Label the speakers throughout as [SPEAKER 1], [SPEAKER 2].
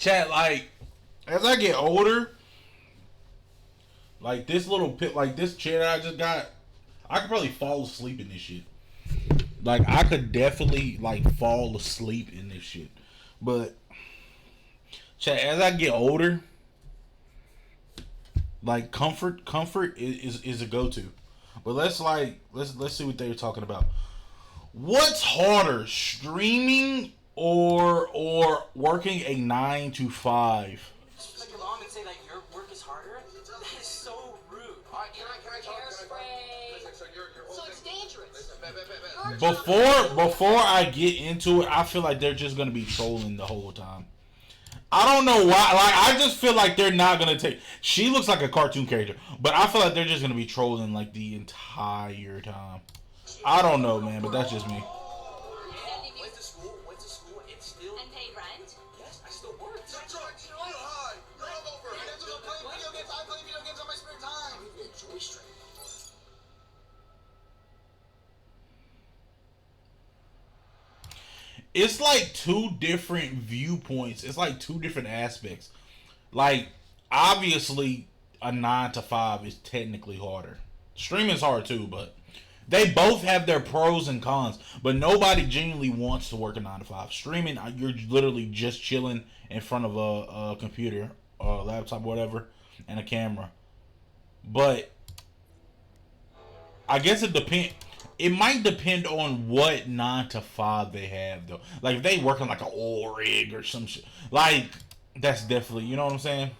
[SPEAKER 1] Chat, like, as I get older, like this little pit, like this chair that I just got, I could probably fall asleep in this shit. Like, I could definitely like fall asleep in this shit. But chat, as I get older, like comfort is a go to. But let's see what they were talking about. What's harder, streaming or working a 9 to 5?
[SPEAKER 2] Just like your mom and say that your work is harder? That is so rude. Alright, can I talk?
[SPEAKER 3] Hairspray. So it's dangerous.
[SPEAKER 1] Before I get into it, I feel like they're just gonna be trolling the whole time. I don't know why. Like, I just feel like they're not gonna take. She looks like a cartoon character, but I feel like they're just gonna be trolling like the entire time. I don't know, man, but that's just me.
[SPEAKER 2] Went to school, and still.
[SPEAKER 3] And paid rent?
[SPEAKER 2] Yes, I still work.
[SPEAKER 4] That's right, you know what? You're hungover. I play video games on my spare time.
[SPEAKER 2] Enjoy straight.
[SPEAKER 1] It's like two different viewpoints. It's like two different aspects. Like, obviously, a 9 to 5 is technically harder. Streaming's hard too, but they both have their pros and cons. But nobody genuinely wants to work a 9 to 5. Streaming, you're literally just chilling in front of a computer or a laptop, whatever, and a camera. But I guess it depends. It might depend on what 9 to 5 they have, though. Like, if they working like an oil rig or some shit, like, that's definitely, you know what I'm saying?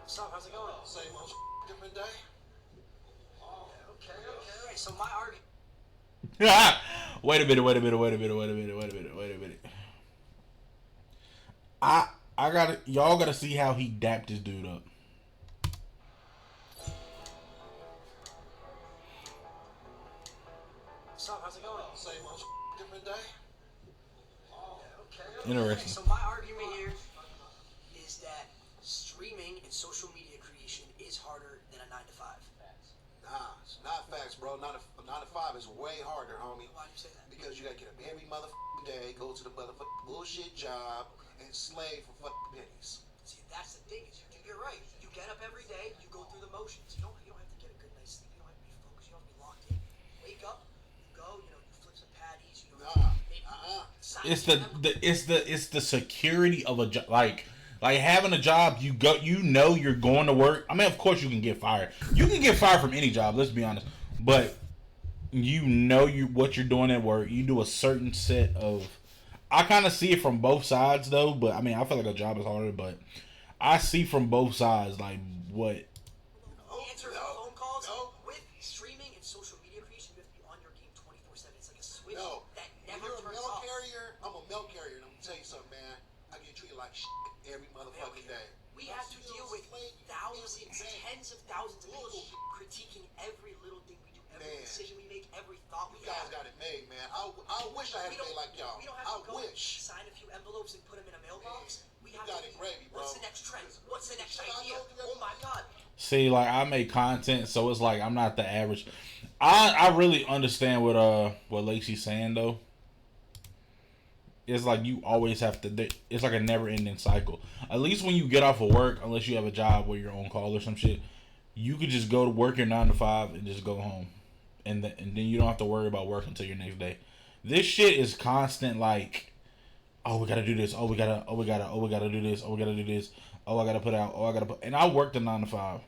[SPEAKER 2] Stop, how's it going?
[SPEAKER 4] Same old different day.
[SPEAKER 2] Oh, okay. Alright, so my argument.
[SPEAKER 1] Wait a minute. Y'all gotta see how he dapped this dude up.
[SPEAKER 2] Stop, how's it going?
[SPEAKER 4] Same old different day.
[SPEAKER 2] Okay.
[SPEAKER 1] Interesting.
[SPEAKER 2] So my argument here is that streaming and social media creation is harder than a 9 to 5.
[SPEAKER 4] Nah, it's not facts, bro. 9 to 5 is way harder, homie.
[SPEAKER 2] Why do you say that?
[SPEAKER 4] Because you gotta get up every motherfucking day, go to the motherfucking bullshit job, and slave for fucking pennies.
[SPEAKER 2] See, that's the thing. Is you're right. You get up every day. You go through the motions. You don't have to get a good night's sleep. You don't have to be focused. You don't have to be locked in. Wake up. You go. You flip some patties.
[SPEAKER 1] It's the security of a job. Like having a job, you're going to work. I mean, of course you can get fired. You can get fired from any job. Let's be honest. But what you're doing at work. You do a certain set of. I kind of see it from both sides though. But I mean, I feel like a job is harder. But I see from both sides like what.
[SPEAKER 2] Answer phone calls with streaming and social media creation. You have to be on your game 24/7. It's like a switch that never
[SPEAKER 4] You're a
[SPEAKER 2] turns
[SPEAKER 4] mail
[SPEAKER 2] off.
[SPEAKER 4] carrier. I'm a mail carrier, and I'm gonna tell you something, man. I get treated like shit every motherfucking day.
[SPEAKER 2] We have to deal with thousands, tens of thousands of people critiquing every little thing we do, every decision we make, every thought we
[SPEAKER 4] You guys
[SPEAKER 2] have.
[SPEAKER 4] got it made, man. I wish I had it made like y'all.
[SPEAKER 2] We don't have to go
[SPEAKER 4] wish.
[SPEAKER 2] sign a few envelopes and put them in a mailbox. We have
[SPEAKER 4] got
[SPEAKER 2] to
[SPEAKER 4] it gravy, bro.
[SPEAKER 2] What's the next trend? What's the next idea? Oh my god.
[SPEAKER 1] See, like, I make content, so it's like I'm not the average. I really understand what Lacey's saying though. It's like you always have to. It's like a never-ending cycle. At least when you get off of work, unless you have a job where you're on call or some shit, you could just go to work your 9 to 5 and just go home, and then you don't have to worry about work until your next day. This shit is constant. Like, oh, we gotta do this. Oh, we gotta do this. Oh, we gotta do this. Oh, I gotta put out. Oh, I gotta put. And I worked a 9 to 5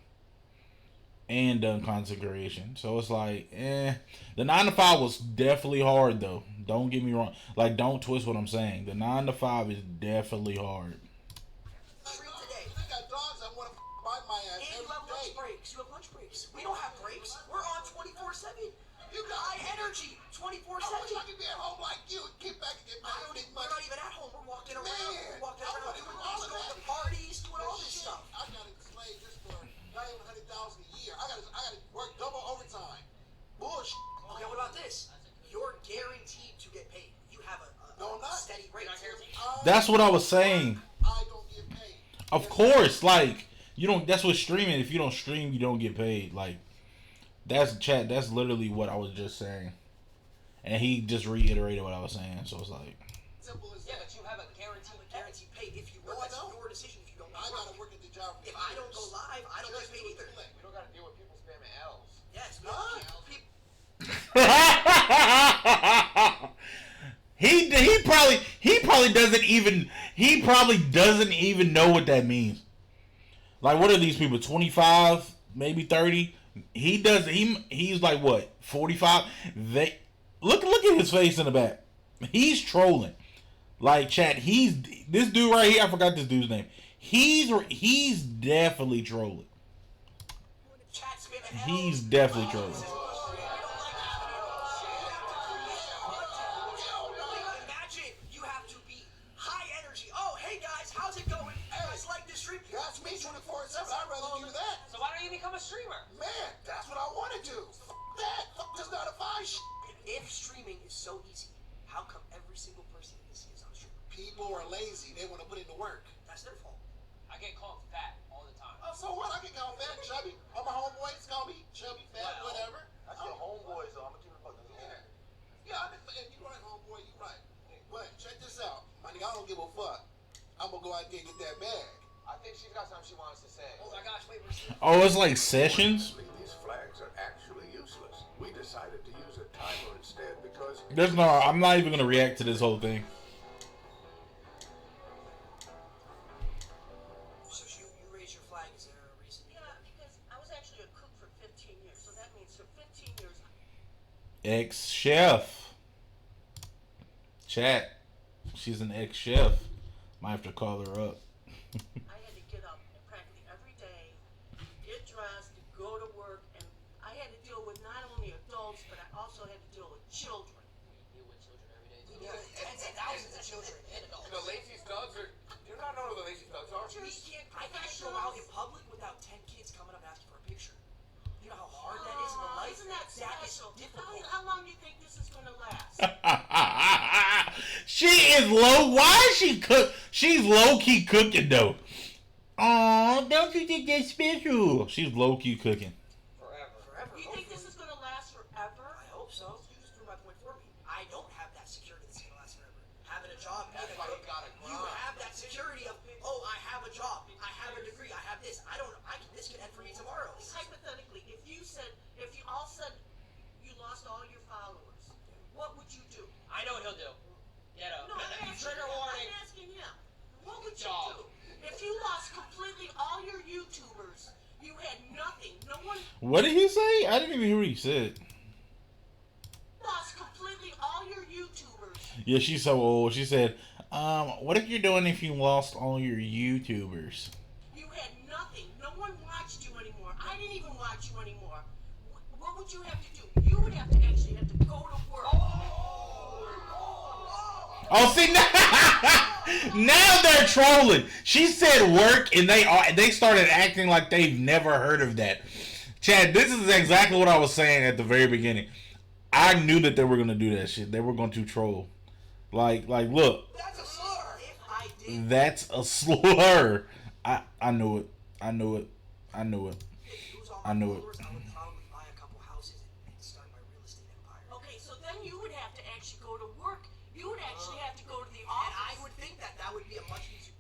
[SPEAKER 1] and done content creation, so it's like, the 9 to 5 was definitely hard though. Don't get me wrong. Like, don't twist what I'm saying. The 9 to 5 is definitely hard.
[SPEAKER 2] Today.
[SPEAKER 4] I got dogs that want to bite my ass
[SPEAKER 2] And you
[SPEAKER 4] every
[SPEAKER 2] have lunch
[SPEAKER 4] day.
[SPEAKER 2] breaks. You have lunch breaks. We don't have breaks. We're on 24/7.
[SPEAKER 4] You got
[SPEAKER 2] High energy, 24/7.
[SPEAKER 4] I wish I could be at home like you. Get back and get my big
[SPEAKER 2] We're
[SPEAKER 4] money.
[SPEAKER 2] not even at home. We're walking around.
[SPEAKER 4] Man,
[SPEAKER 2] We're walking
[SPEAKER 4] I
[SPEAKER 2] around
[SPEAKER 4] wanna
[SPEAKER 2] doing
[SPEAKER 4] do all
[SPEAKER 2] things,
[SPEAKER 4] of
[SPEAKER 2] going
[SPEAKER 4] that.
[SPEAKER 2] to parties, doing all this
[SPEAKER 4] Shit,
[SPEAKER 2] stuff.
[SPEAKER 4] I gotta slave just for not even 100,000 a year. I gotta work double overtime. Bullshit.
[SPEAKER 2] Okay, what about this? You're guaranteed to get paid. You have a
[SPEAKER 4] No, I'm not.
[SPEAKER 2] steady rate.
[SPEAKER 1] That's what I was saying.
[SPEAKER 4] I don't get paid.
[SPEAKER 1] Of course, like, you don't. That's what streaming. If you don't stream, you don't get paid. Like, that's chat. That's literally what I was just saying, and he just reiterated what I was saying. So it's like,
[SPEAKER 4] Simple as
[SPEAKER 2] Yeah,
[SPEAKER 4] that.
[SPEAKER 2] but you have a guaranteed pay if you work.
[SPEAKER 4] No, I
[SPEAKER 2] That's
[SPEAKER 4] don't.
[SPEAKER 2] your decision if you
[SPEAKER 4] job.
[SPEAKER 2] If I don't go live, I don't get paid either.
[SPEAKER 5] We don't gotta deal with people spamming L's.
[SPEAKER 2] Yes, we
[SPEAKER 4] Huh?
[SPEAKER 2] people.
[SPEAKER 1] He probably doesn't even know what that means. Like, what are these people? 25, maybe 30. He's like what, 45? They look at his face in the back. He's trolling. Like, chat. This dude right here. I forgot this dude's name. He's definitely trolling.
[SPEAKER 2] Chat spamming
[SPEAKER 1] He's
[SPEAKER 2] L's.
[SPEAKER 1] definitely trolling.
[SPEAKER 2] Imagine you have to be high energy. Oh, hey guys, how's it going? You guys like this stream?
[SPEAKER 4] That's me 24/7. I'd rather do that.
[SPEAKER 5] So why don't you become a streamer?
[SPEAKER 4] Man, that's what I want to do. F that. Fuck this 9 to 5 shit.
[SPEAKER 2] If streaming is so easy, how come every single person in this is on stream?
[SPEAKER 4] People are lazy. They want to put in the work.
[SPEAKER 2] That's their fault.
[SPEAKER 5] I get called fat all the time.
[SPEAKER 4] Oh, so what? I can call fat, chubby. All my homeboys call me chubby, fat,
[SPEAKER 5] Well,
[SPEAKER 4] whatever.
[SPEAKER 5] That's your homeboys, though. I'm gonna keep it fucking
[SPEAKER 4] Yeah, I mean, and you right, homeboy. You right. But check this out, my nigga. I don't give a fuck. I'm gonna go out there and get that bag.
[SPEAKER 5] I think she's got something she wants to say.
[SPEAKER 2] Oh my gosh, wait, we're
[SPEAKER 1] Oh, it's like sessions.
[SPEAKER 6] These flags are actually useless. We decided to use a timer instead because
[SPEAKER 1] I'm not even gonna react to this whole thing.
[SPEAKER 2] So you raise your flag. Is there a reason?
[SPEAKER 7] Yeah, because I was actually a cook for 15 years, so that means for 15 years
[SPEAKER 1] Ex-chef. Chat. She's an ex-chef. Might have to call her up.
[SPEAKER 7] I had to get up practically every day, get dressed, go to work, and I had to deal with not only adults, but I also had to deal with children.
[SPEAKER 5] You deal with children every day, too.
[SPEAKER 2] Yeah, tens and thousands of children and adults.
[SPEAKER 5] The lazy studs are... Do you not know who the lazy studs are?
[SPEAKER 2] I can't go out in public without 10 kids coming up asking for a picture. You know how hard that is in the life?
[SPEAKER 7] Isn't that
[SPEAKER 2] That is
[SPEAKER 7] special?
[SPEAKER 2] difficult.
[SPEAKER 7] How long do you think this is going to last?
[SPEAKER 1] She is low. Why is she cook? She's low key cooking though. Oh, don't you think that's special? She's low key cooking.
[SPEAKER 2] Forever.
[SPEAKER 7] You think this is going to last forever?
[SPEAKER 2] I hope so. You just proved my point for me. I don't have that security that's gonna last forever. Having a job,
[SPEAKER 5] That's
[SPEAKER 2] being a
[SPEAKER 5] why you
[SPEAKER 2] cook,
[SPEAKER 5] gotta
[SPEAKER 2] you
[SPEAKER 5] grind.
[SPEAKER 2] have that security of, oh, I have a job, I have a degree, I have this. This could end for me tomorrow.
[SPEAKER 7] Hypothetically, if you all said you lost all your followers, what would you do?
[SPEAKER 5] I know what he'll do. Get up.
[SPEAKER 7] No, I'm asking
[SPEAKER 5] Trigger
[SPEAKER 7] him.
[SPEAKER 5] warning.
[SPEAKER 7] I'm asking him. What would you
[SPEAKER 5] Job.
[SPEAKER 7] do? If you lost completely all your YouTubers, you had nothing. No one
[SPEAKER 1] What did he say? I didn't even hear what he said.
[SPEAKER 7] lost completely all your YouTubers.
[SPEAKER 1] Yeah, she's so old. She said, what if you're doing if you lost all your YouTubers?
[SPEAKER 7] You had nothing. No one watched you anymore. I didn't even watch you anymore. What would you have to do? You would have to actually have to go to work.
[SPEAKER 1] Oh, see now they're trolling. She said work, and they started acting like they've never heard of that. Chad, this is exactly what I was saying at the very beginning. I knew that they were gonna do that shit. They were going to troll. Like, look,
[SPEAKER 2] That's a slur. If I did,
[SPEAKER 1] that's a slur. I knew it. I knew it.
[SPEAKER 2] if you lose all my
[SPEAKER 1] I knew it.
[SPEAKER 2] followers, I would probably buy a couple houses and start my real estate empire.
[SPEAKER 7] Okay, so then you would have to actually go to work. You would actually have to go to the
[SPEAKER 2] And
[SPEAKER 7] office.
[SPEAKER 2] I would think that would be a much easier.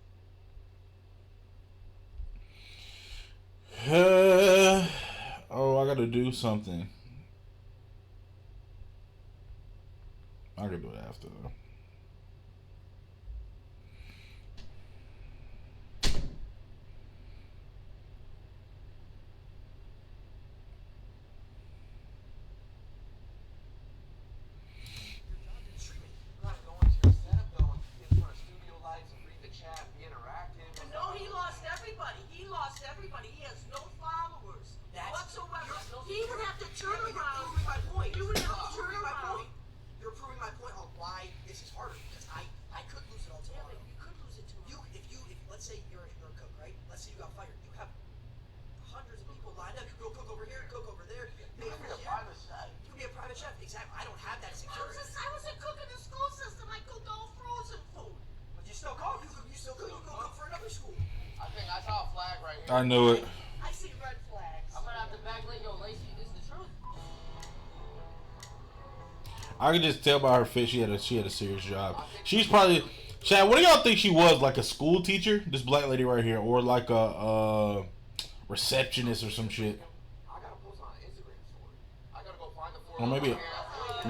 [SPEAKER 1] Oh, I gotta do something. I can do it after though.
[SPEAKER 2] Streaming.
[SPEAKER 5] I'm not going to your setup, though, and get in front of studio lights and read the chat and be interactive.
[SPEAKER 7] No, he lost everybody. He lost everybody. He has no followers whatsoever. He would have to turn
[SPEAKER 2] You're
[SPEAKER 7] around.
[SPEAKER 2] proving my point.
[SPEAKER 7] You would have to turn
[SPEAKER 2] You're proving my
[SPEAKER 7] around.
[SPEAKER 2] point. You're proving my point on why this is harder because I could lose it all
[SPEAKER 7] Yeah,
[SPEAKER 2] tomorrow.
[SPEAKER 7] but you could lose it tomorrow.
[SPEAKER 2] If let's say you're a cook, right? Let's say you got fired. You have hundreds of people lined up. You go cook over here, cook over there.
[SPEAKER 5] You could be a private chef.
[SPEAKER 2] You could be a private chef. Exactly. I don't have that security.
[SPEAKER 7] I was a cook in the school system. I cooked all frozen food.
[SPEAKER 2] But you still cook. You still cook. You go cook for another school.
[SPEAKER 5] I think I saw a flag right here.
[SPEAKER 1] I knew it.
[SPEAKER 7] I see red flags.
[SPEAKER 5] I'm gonna have to backlit yo, Lacey. This is the truth.
[SPEAKER 1] I could just tell by her face she had a serious job. She's probably Chad, what do y'all think she was? Like a school teacher? This black lady right here, or like a receptionist or some shit?
[SPEAKER 5] I gotta post on an Instagram story. I gotta go find the four.
[SPEAKER 1] Or maybe.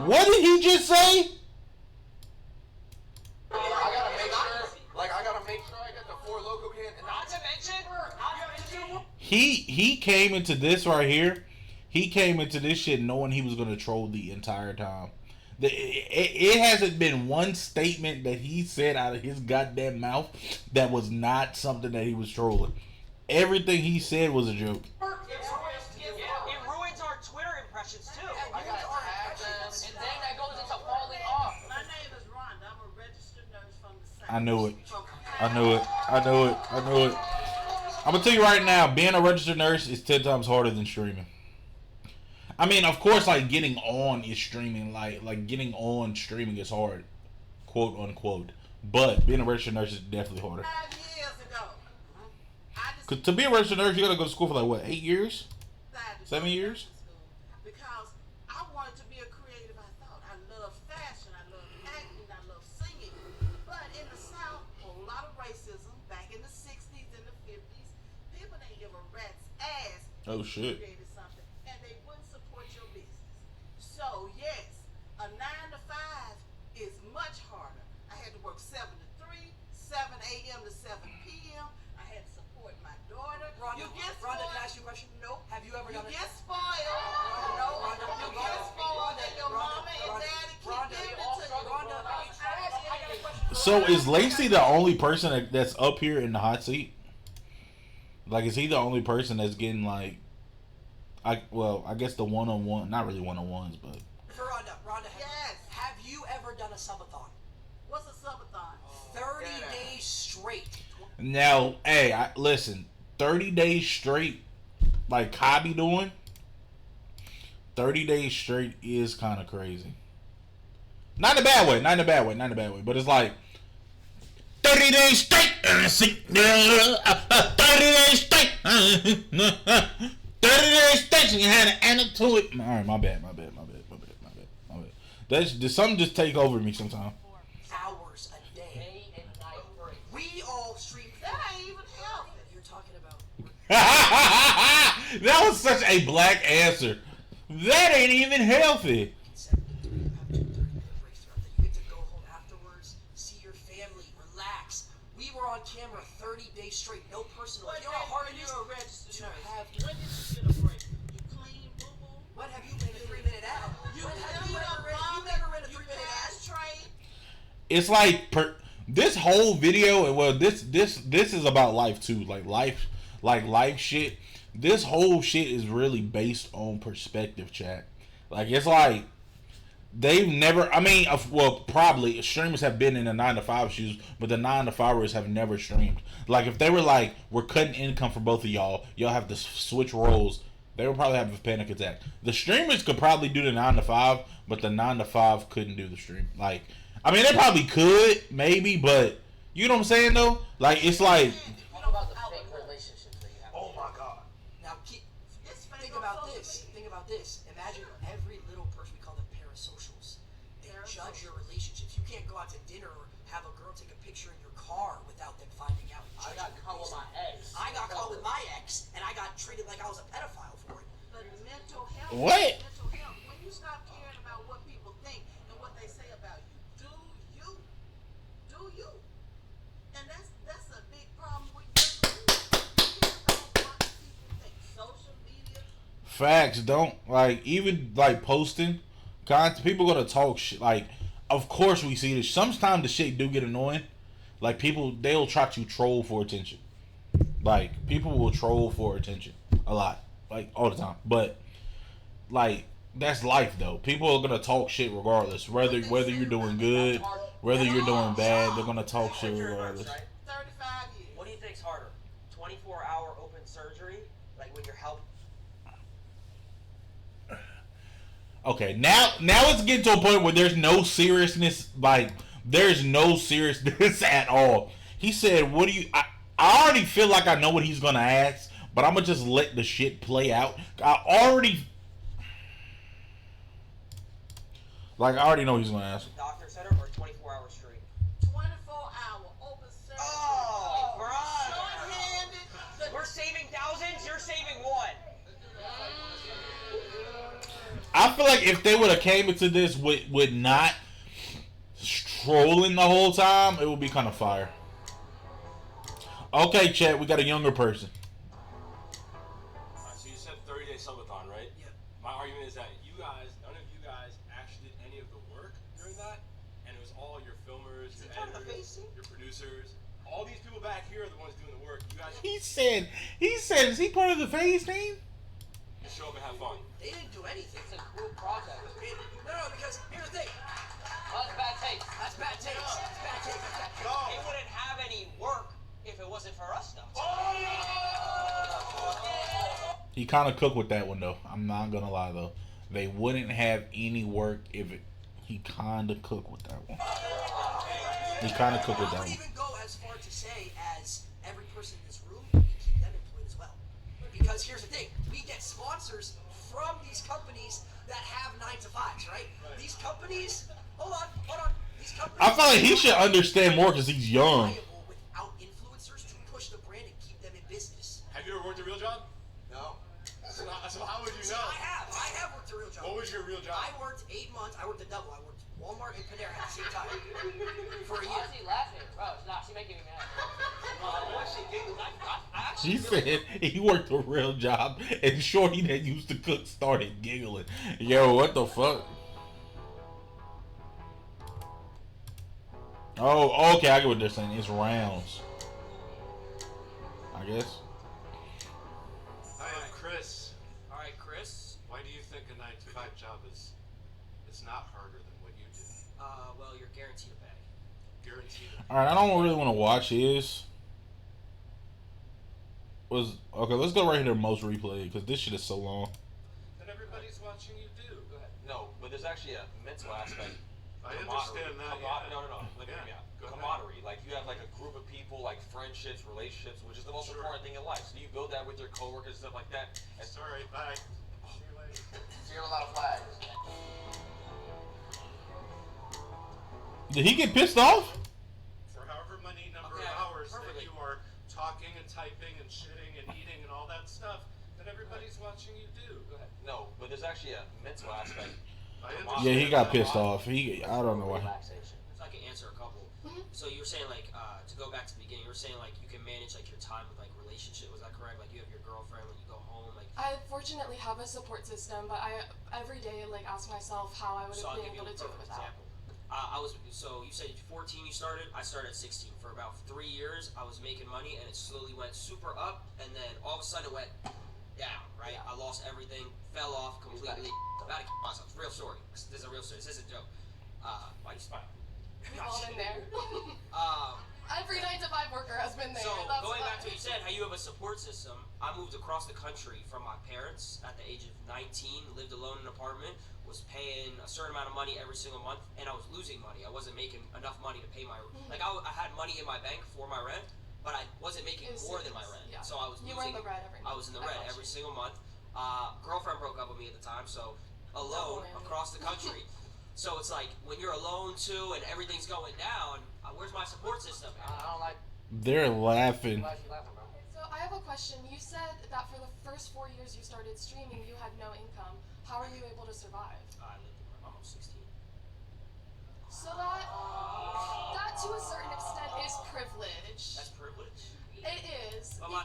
[SPEAKER 1] What did he just say?
[SPEAKER 5] I gotta make sure. Like I gotta make sure I get the Four Loco can. And not to mention,
[SPEAKER 1] He came into this right here. He came into this shit knowing he was gonna troll the entire time. It hasn't been one statement that he said out of his goddamn mouth that was not something that he was trolling. Everything he said was a joke.
[SPEAKER 8] It ruins our Twitter impressions too.
[SPEAKER 5] I gotta tag them, and then that goes into falling off.
[SPEAKER 7] My name is Rhonda. I'm a registered nurse from the South.
[SPEAKER 1] I knew it. I knew it. I knew it. I knew it. I'm gonna tell you right now, being a registered nurse is 10 times harder than streaming. I mean, of course, like getting on is streaming. Like getting on streaming is hard, quote unquote. But being a registered nurse is definitely harder.
[SPEAKER 7] 5 years ago, I
[SPEAKER 1] Cause to be a registered nurse, you gotta go to school for like what, 8 years?
[SPEAKER 7] decided to
[SPEAKER 1] 7
[SPEAKER 7] go
[SPEAKER 1] years?
[SPEAKER 7] to school because I wanted to be a creative. I thought I love fashion, I love acting, I love singing. But in the South, a whole lot of racism. Back in the 60s and the 50s, people didn't give a rat's ass.
[SPEAKER 1] Oh,
[SPEAKER 7] if
[SPEAKER 1] shit.
[SPEAKER 7] you created something, and they wouldn't support your business. So yes, a 9 to 5 is much harder. I had to work 7 to 3, 7 a.m. to 7 p.m. I had to support my daughter.
[SPEAKER 2] Rhonda,
[SPEAKER 7] You get
[SPEAKER 2] Rhonda,
[SPEAKER 7] spoiled.
[SPEAKER 2] can I ask you a question?
[SPEAKER 7] Nope.
[SPEAKER 2] Have you ever
[SPEAKER 7] You
[SPEAKER 2] done it?
[SPEAKER 7] get spoiled. No,
[SPEAKER 2] Rhonda,
[SPEAKER 7] you
[SPEAKER 2] Rhonda,
[SPEAKER 7] get spoiled, and your
[SPEAKER 2] Rhonda,
[SPEAKER 7] mama and
[SPEAKER 2] Rhonda,
[SPEAKER 7] daddy keep
[SPEAKER 2] Rhonda,
[SPEAKER 7] giving
[SPEAKER 2] they all
[SPEAKER 7] it to
[SPEAKER 2] struggle,
[SPEAKER 7] you.
[SPEAKER 2] Rhonda,
[SPEAKER 7] I got a question.
[SPEAKER 1] So is Lacey the only person that's up here in the hot seat? Like, is he the only person that's getting like, I guess the one-on-one, not really one-on-ones, but
[SPEAKER 2] For Rhonda,
[SPEAKER 7] Yes.
[SPEAKER 2] have you ever done a subathon?
[SPEAKER 7] What's a subathon?
[SPEAKER 2] 30 days straight.
[SPEAKER 1] now, hey, listen, 30 days straight, like Kabi doing, 30 days straight is kind of crazy. Not in a bad way, but it's like 30 days straight. 30 days straight. 30 days straight. You had an attitude. All right, my bad. Does something just take over me sometimes?
[SPEAKER 2] Hours a day.
[SPEAKER 5] Day and night break.
[SPEAKER 2] We all stream.
[SPEAKER 7] That ain't even healthy.
[SPEAKER 2] You're talking about.
[SPEAKER 1] That was such a black answer. That ain't even healthy.
[SPEAKER 2] 7 to 3, you have 2 30-minute breaks throughout that. You get to go home afterwards, see your family, relax. We were on camera 30 days straight, no personal.
[SPEAKER 7] What
[SPEAKER 2] You know how hard it
[SPEAKER 7] day
[SPEAKER 2] is
[SPEAKER 7] you're a registered
[SPEAKER 2] to
[SPEAKER 7] nurse?
[SPEAKER 2] have.
[SPEAKER 7] When did you get a break? You clean, boo-boo?
[SPEAKER 2] When have you made a 3-minute ad? You never read a 3-minute ad.
[SPEAKER 7] Trade.
[SPEAKER 1] It's like this whole video, and well, this is about life too, like life shit. This whole shit is really based on perspective, chat. Like, it's like they've never. I mean, probably streamers have been in the 9 to 5 shoes, but the 9 to 5ers have never streamed. Like, if they were like, we're cutting income for both of y'all have to switch roles, they would probably have a panic attack. The streamers could probably do the 9 to 5, but the 9 to 5 couldn't do the stream. Like, I mean, they probably could, maybe, but you know what I'm saying though? Like, it's like,
[SPEAKER 5] Talk about the fake relationships that you have.
[SPEAKER 4] Oh my God.
[SPEAKER 2] Now,
[SPEAKER 7] It's fake
[SPEAKER 2] think
[SPEAKER 7] on
[SPEAKER 2] about
[SPEAKER 7] social
[SPEAKER 2] this.
[SPEAKER 7] media.
[SPEAKER 2] Think about this. Imagine every little person, we call them parasocials. They judge your relationships. You can't go out to dinner or have a girl take a picture in your car without them finding out.
[SPEAKER 5] I got caught with my ex.
[SPEAKER 2] I got caught with my ex, and I got treated like I was a pedophile for it.
[SPEAKER 7] But mental health.
[SPEAKER 1] What?
[SPEAKER 7] Mental health. When you stop caring about what people think and what they say about you, do you? And that's a big problem with you. You care about what people think. Social media.
[SPEAKER 1] facts. Don't, like, even like posting content, people gonna talk shit. Like, of course we see this. Sometimes the shit do get annoying. Like, they'll try to troll for attention. Like, people will troll for attention a lot, like, all the time. But like, that's life though. People are gonna talk shit regardless, whether you're doing good, whether you're doing bad. They're gonna talk shit regardless.
[SPEAKER 7] 35 years.
[SPEAKER 8] What do you think's harder? 24-hour open surgery, like when you're helping.
[SPEAKER 1] Okay, now it's getting to a point where there's no seriousness. Like, there's no seriousness at all. He said, "What do you?" I already feel like I know what he's gonna ask, but I'm gonna just let the shit play out. I already know what he's gonna ask.
[SPEAKER 8] Doctor center or 24-hour stream?
[SPEAKER 7] 24 hours.
[SPEAKER 1] I feel like if they would have came into this with not strolling the whole time, it would be kind of fire. Okay, chat, we got a younger person.
[SPEAKER 9] Alright, so you said 30-day subathon, right?
[SPEAKER 2] Yeah.
[SPEAKER 9] My argument is that none of you guys actually did any of the work during that, and it was all your filmers, your editors, your producers. All these people back here are the ones doing the work. You guys
[SPEAKER 1] He said, is he part of the phase team?
[SPEAKER 9] just show up and have fun.
[SPEAKER 2] They didn't do anything.
[SPEAKER 8] It's a group project.
[SPEAKER 2] No, because here's the thing.
[SPEAKER 8] Well, that's bad taste.
[SPEAKER 2] That's bad taste. That's bad taste. That's bad taste.
[SPEAKER 8] No.
[SPEAKER 5] They wouldn't have any work if it wasn't for us, though.
[SPEAKER 1] He kind of cooked with that one though. I'm not gonna lie though. They wouldn't have any work if it. He kind of cooked with that one. He kind of cooked with
[SPEAKER 2] I
[SPEAKER 1] that
[SPEAKER 2] would
[SPEAKER 1] one.
[SPEAKER 2] even go as far to say as every person in this room, we keep them employed as well. Because here's the thing, we get sponsors from these companies that have 9-to-5s, right? These companies, hold on. These companies.
[SPEAKER 1] I feel like he should understand more because he's young.
[SPEAKER 2] Viable without influencers to push the brand and keep them in business.
[SPEAKER 9] Have you ever worked a real job?
[SPEAKER 4] No.
[SPEAKER 9] So how would you
[SPEAKER 2] See,
[SPEAKER 9] know?
[SPEAKER 2] I have worked a real job.
[SPEAKER 9] What was your real job?
[SPEAKER 2] I worked 8 months. I worked a double. I worked Walmart and Panera at the same time for a
[SPEAKER 8] Why
[SPEAKER 2] year.
[SPEAKER 8] is he laughing? Bro, it's not. She's making me mad. What's she giggling? I actually
[SPEAKER 1] She said he worked a real job, and Shorty that used to cook started giggling. Yo, what the fuck? Oh, okay, I get what they're saying. It's rounds. I guess.
[SPEAKER 10] Hi, I'm Chris.
[SPEAKER 5] All right, Chris.
[SPEAKER 10] Why do you think a 9-to-5 job is not harder than what you do?
[SPEAKER 5] Well, you're guaranteed a bag.
[SPEAKER 10] Guaranteed.
[SPEAKER 1] All right, I don't really want to watch his. Okay? Let's go right here to most replay because this shit is so long.
[SPEAKER 10] And everybody's watching you do.
[SPEAKER 8] Go ahead. No, but there's actually a mental aspect.
[SPEAKER 10] I understand that. Yeah.
[SPEAKER 8] No. Let me hear me out.
[SPEAKER 10] Go ahead.
[SPEAKER 8] Camaraderie. Like you have like a group of people, like friendships, relationships, which is the most
[SPEAKER 10] Sure.
[SPEAKER 8] important thing in life. So you build that with your coworkers and stuff like that. And
[SPEAKER 10] Sorry, bye. See you later.
[SPEAKER 5] See a lot of flags.
[SPEAKER 1] Did he get pissed off?
[SPEAKER 10] For however many number
[SPEAKER 5] Okay,
[SPEAKER 10] of hours
[SPEAKER 5] perfectly.
[SPEAKER 10] that you are talking and typing and shitting and eating and all that stuff, that everybody's watching you do.
[SPEAKER 8] go ahead. No, but there's actually a mental aspect.
[SPEAKER 10] I
[SPEAKER 1] Yeah, he got
[SPEAKER 10] understand
[SPEAKER 1] pissed off. I don't know why.
[SPEAKER 8] Relaxation.
[SPEAKER 5] So I can answer a couple. So you were saying like to go back to the beginning, you were saying like you can manage like your time with like relationship. Was that correct? Like you have your girlfriend when you go home. Like
[SPEAKER 11] I fortunately have a support system, but I every day like ask myself how I would
[SPEAKER 5] so I'll
[SPEAKER 11] have
[SPEAKER 5] give
[SPEAKER 11] been
[SPEAKER 5] you a
[SPEAKER 11] able to do it
[SPEAKER 5] perfect
[SPEAKER 11] without.
[SPEAKER 5] example. You said 14 you started. I started at 16. For about 3 years, I was making money, and it slowly went super up, and then all of a sudden it went down. Right? I lost everything, fell off completely. About to kill myself. It's a real story. This is a real story. This isn't a joke. Why you smile?
[SPEAKER 11] We've all been there.
[SPEAKER 5] Um,
[SPEAKER 11] Every 9-to-5 worker has been there.
[SPEAKER 5] So
[SPEAKER 11] That's
[SPEAKER 5] going
[SPEAKER 11] why.
[SPEAKER 5] back to what you said, how you have a support system. I moved across the country from my parents at the age of 19, lived alone in an apartment, was paying a certain amount of money every single month, and I was losing money. I wasn't making enough money to pay my like I had money in my bank for my rent, but I wasn't making
[SPEAKER 11] It was
[SPEAKER 5] more than my
[SPEAKER 11] serious,
[SPEAKER 5] rent.
[SPEAKER 11] yeah.
[SPEAKER 5] So I was
[SPEAKER 11] You
[SPEAKER 5] losing.
[SPEAKER 11] were in the red every
[SPEAKER 5] I
[SPEAKER 11] month.
[SPEAKER 5] was in the
[SPEAKER 11] I
[SPEAKER 5] red
[SPEAKER 11] got
[SPEAKER 5] every
[SPEAKER 11] you.
[SPEAKER 5] single month. Girlfriend broke up with me at the time, so alone
[SPEAKER 11] whammy.
[SPEAKER 5] across the country. So it's like when you're alone too, and everything's going down. Where's my support system?
[SPEAKER 8] I don't like.
[SPEAKER 1] They're laughing.
[SPEAKER 8] Why is she laughing, bro?
[SPEAKER 11] So I have a question. You said that for the first 4 years you started streaming, you had no income. How are you able to survive?
[SPEAKER 5] I lived in almost 16.
[SPEAKER 11] So that to a certain extent is privilege.
[SPEAKER 5] That's privilege.
[SPEAKER 11] It is.
[SPEAKER 5] But my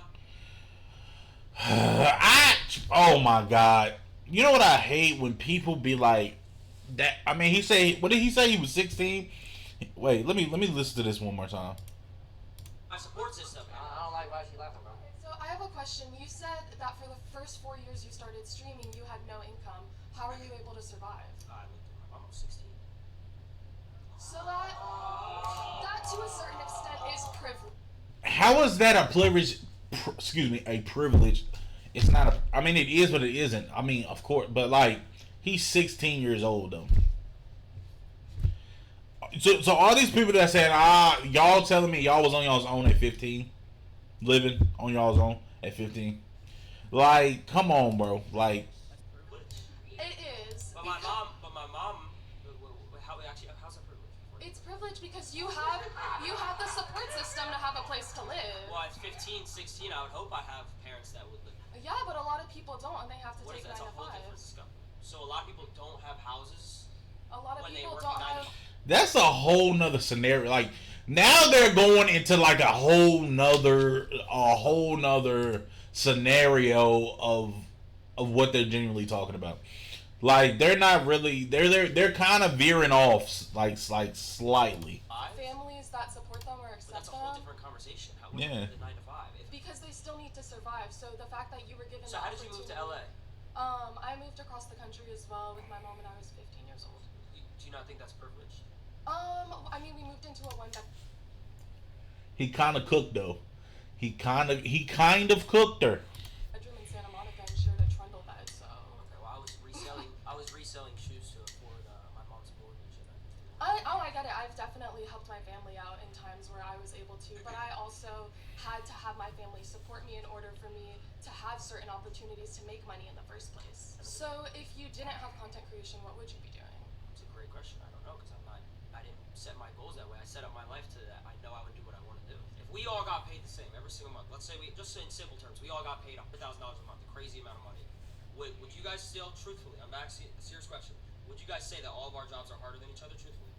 [SPEAKER 1] Oh my god. You know what I hate when people be like that? I mean, he say, what did he say? He was 16. Wait, let me listen to this one more time.
[SPEAKER 5] my support system.
[SPEAKER 8] I don't like why she laughing, bro.
[SPEAKER 11] So I have a question. You said that for the first 4 years you started streaming, you had no income. How are you able to survive?
[SPEAKER 5] I lived in almost 16.
[SPEAKER 11] So that to a certain extent is privilege.
[SPEAKER 1] How is that a privilege? Excuse me, a privilege. It's not a. I mean, it is, but it isn't. I mean, of course, but like he's 16 years old though. So all these people that said, y'all telling me y'all was on y'all's own at 15, living on y'all's own at 15, like, come on, bro, like.
[SPEAKER 5] That's privilege.
[SPEAKER 11] It is.
[SPEAKER 5] But my mom. How's that privilege?
[SPEAKER 11] It's privilege because you have the support system to have a place to live.
[SPEAKER 5] Well, at 15, 16, I would hope I have parents that would live.
[SPEAKER 11] Yeah, but a lot of people don't, and they have to
[SPEAKER 5] What is
[SPEAKER 11] take
[SPEAKER 5] that?
[SPEAKER 11] 9
[SPEAKER 5] It's a
[SPEAKER 11] to
[SPEAKER 5] whole
[SPEAKER 11] 5.
[SPEAKER 5] different discussion. So a lot of people don't have houses.
[SPEAKER 11] A lot of
[SPEAKER 5] when
[SPEAKER 11] people
[SPEAKER 5] they work
[SPEAKER 11] don't
[SPEAKER 5] 9 to
[SPEAKER 11] have.
[SPEAKER 1] That's a whole nother scenario. Like now they're going into like a whole nother scenario of what they're genuinely talking about. Like they're not really they're kind of veering off like slightly.
[SPEAKER 11] Families that support them or
[SPEAKER 5] But
[SPEAKER 11] accept
[SPEAKER 5] that's a whole
[SPEAKER 11] them.
[SPEAKER 5] different conversation. How
[SPEAKER 1] Yeah.
[SPEAKER 5] the 9 to 5?
[SPEAKER 11] Because they still need to survive. So the fact that you were given
[SPEAKER 5] So
[SPEAKER 11] the
[SPEAKER 5] how did you move to
[SPEAKER 11] opportunity-
[SPEAKER 5] LA?
[SPEAKER 11] I moved across the country as well with my mom when I was 15 years old.
[SPEAKER 5] Do you not think that's privilege?
[SPEAKER 11] I mean, we moved into a one bed.
[SPEAKER 1] He kind of cooked though. He kind of cooked her.
[SPEAKER 11] Bedroom in Santa Monica and shared a trundle bed. So.
[SPEAKER 5] Okay, well I was reselling shoes to afford my mom's mortgage.
[SPEAKER 11] I get it. I've definitely helped my family out in times where I was able to, but I also had to have my family support me in order for me to have certain opportunities to make money in the first place. So if you didn't have content creation, what would you be doing?
[SPEAKER 5] It's a great question. I don't know because I didn't set my goals that way. I set up my life to that. I know I would do what I want to do. If we all got paid the same every single month, let's say just in simple terms, we all got paid $100,000 a month, a crazy amount of money. Would you guys still, truthfully, I'm asking a serious question, would you guys say that all of our jobs are harder than each other, truthfully?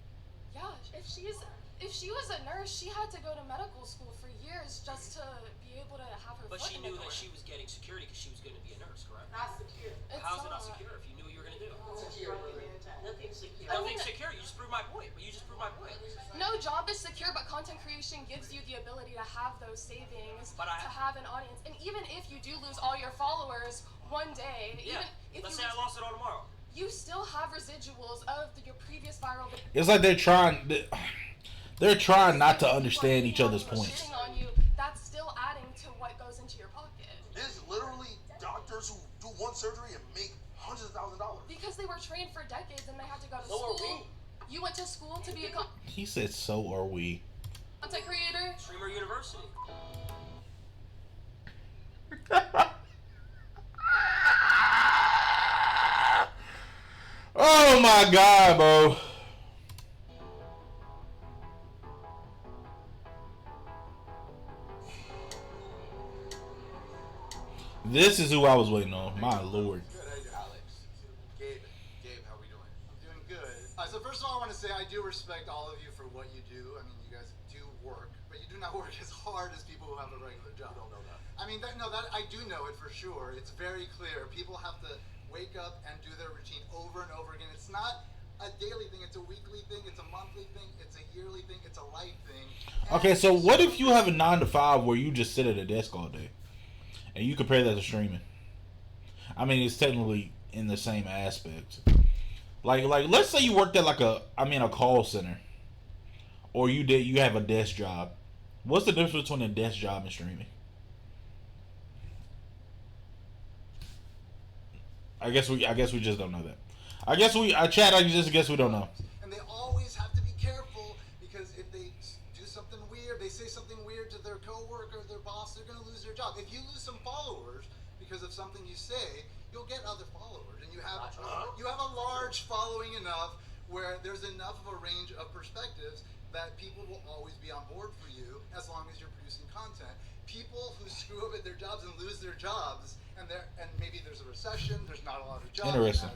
[SPEAKER 11] Yeah, if she was a nurse, she had to go to medical school for years just to be able to have her
[SPEAKER 5] But
[SPEAKER 11] foot
[SPEAKER 5] she
[SPEAKER 11] in the
[SPEAKER 5] knew
[SPEAKER 11] door.
[SPEAKER 5] that she was getting security because she was going to be a nurse, correct?
[SPEAKER 7] Not secure.
[SPEAKER 5] How's it not secure if you knew what you were going to do?
[SPEAKER 7] Nothing secure.
[SPEAKER 5] Nothing secure. You just proved my point. But you just proved my point.
[SPEAKER 11] No job is secure, but content creation gives you the ability to have those savings,
[SPEAKER 5] But
[SPEAKER 11] to have an audience. And even if you do lose all your followers one day,
[SPEAKER 5] Yeah.
[SPEAKER 11] even if
[SPEAKER 5] Let's
[SPEAKER 11] you
[SPEAKER 5] say I lost it all tomorrow.
[SPEAKER 11] you still have residuals of your previous viral video.
[SPEAKER 1] It's like they're trying not to understand each other's points.
[SPEAKER 11] Shitting on you, that's still adding to what goes into your pocket.
[SPEAKER 4] There's literally doctors who do one surgery and make hundreds of thousands of dollars.
[SPEAKER 11] Because they were trained for decades and they had to go to
[SPEAKER 5] So are
[SPEAKER 11] school. You went to school to be a
[SPEAKER 1] He said, "So are we."
[SPEAKER 11] content creator.
[SPEAKER 5] Streamer University.
[SPEAKER 1] Oh my god, bro. This is who I was waiting on. My lord.
[SPEAKER 4] Alex. Gabe, how we doing?
[SPEAKER 12] I'm doing good. So first of all, I want to say I do respect all of you for what you do. I mean, you guys do work, but you do not work as hard as people who have a regular job.
[SPEAKER 4] I don't know that.
[SPEAKER 12] I mean, that I do know it for sure. It's very clear. People have to wake up and do their routine over and over again. It's not a daily thing. It's a weekly thing. It's a monthly thing. It's a yearly thing. It's a life thing.
[SPEAKER 1] Okay, so what if you have a 9 to 5 where you just sit at a desk all day, and you compare that to streaming? I mean, it's technically in the same aspect. Like let's say you worked at a call center, or you have a desk job. What's the difference between a desk job and streaming? I guess we just don't know that. I guess we guess we don't know.
[SPEAKER 12] And they always have to be careful because if they do something weird, they say something weird to their coworker, their boss, they're going to lose their job. If you lose some followers because of something you say, you'll get other followers, and you have a large following enough where there's enough of a range of perspectives that people will always be on board for you as long as you're producing content. People who screw up at their jobs and lose their jobs, and maybe there's a recession, there's not a lot of jobs.
[SPEAKER 1] Interesting.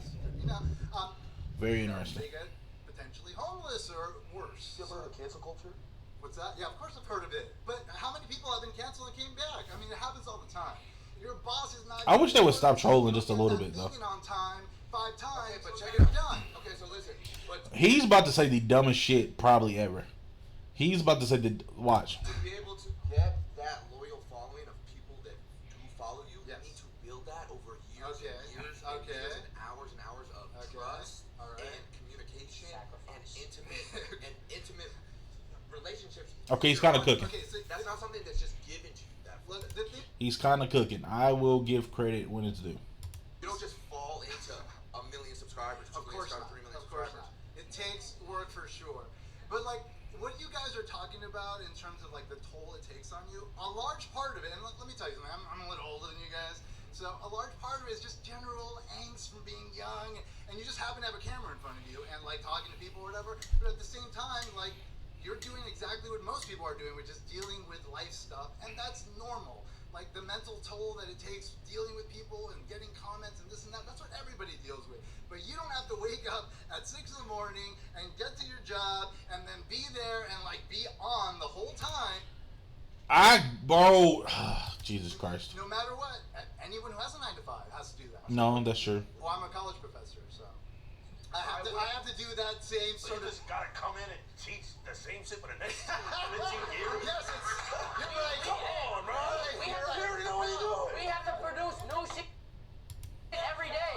[SPEAKER 1] Very
[SPEAKER 12] They
[SPEAKER 1] interesting.
[SPEAKER 12] get potentially homeless or worse.
[SPEAKER 4] You ever heard of cancel culture?
[SPEAKER 12] What's that? Yeah, of course I've heard of it. But how many people have been canceled and came back? I mean, it happens all the time. Your boss is not.
[SPEAKER 1] I wish they would stop trolling just a little bit, though.
[SPEAKER 12] On time 5 times,
[SPEAKER 4] Okay, but check
[SPEAKER 12] you're
[SPEAKER 4] it out.
[SPEAKER 12] done.
[SPEAKER 4] Okay, so listen. But
[SPEAKER 1] He's about to say the dumbest shit probably ever. He's about to say watch.
[SPEAKER 4] to be able to get that loyal following of people that do follow you,
[SPEAKER 12] Yes.
[SPEAKER 4] you need to build that over years
[SPEAKER 12] Okay.
[SPEAKER 4] and years
[SPEAKER 12] Okay.
[SPEAKER 4] and hours of trust
[SPEAKER 12] All right.
[SPEAKER 4] and communication and intimate relationships.
[SPEAKER 1] Okay, he's kind of cooking.
[SPEAKER 12] Okay, so
[SPEAKER 4] That's not something that's just given to you. That
[SPEAKER 12] well, the thing,
[SPEAKER 1] He's kind of cooking. I will give credit when it's due.
[SPEAKER 4] you don't just fall into 1 million subscribers, 2
[SPEAKER 12] of
[SPEAKER 4] million
[SPEAKER 12] course
[SPEAKER 4] subscribers,
[SPEAKER 12] not.
[SPEAKER 4] 3 million
[SPEAKER 12] Of course
[SPEAKER 4] subscribers.
[SPEAKER 12] not. It takes work for sure. But like what you guys are talking about in terms of like the toll it takes on you, a large part of it, and let me tell you something, I'm a little older than you guys, so a large part of it is just general angst from being young, and you just happen to have a camera in front of you and like talking to people or whatever, but at the same time, like you're doing exactly what most people are doing, which is dealing with life stuff, and that's normal. like the mental toll that it takes dealing with people and getting comments and this and that. That's what everybody deals with. But you don't have to wake up at 6 in the morning and get to your job and then be there and like be on the whole time.
[SPEAKER 1] Jesus Christ.
[SPEAKER 12] No matter what, anyone who has a 9 to 5 has to do that.
[SPEAKER 1] No, that's true.
[SPEAKER 12] Well, I'm a college professor, so I have to do that same
[SPEAKER 6] So
[SPEAKER 12] sort
[SPEAKER 6] you
[SPEAKER 12] of.
[SPEAKER 6] just gotta come in and teach the same shit for the next 15 years?
[SPEAKER 12] Yes, you're right.
[SPEAKER 6] Come on, bro.
[SPEAKER 12] You're right.
[SPEAKER 6] You already know what you're doing.
[SPEAKER 8] We have to produce new shit every day.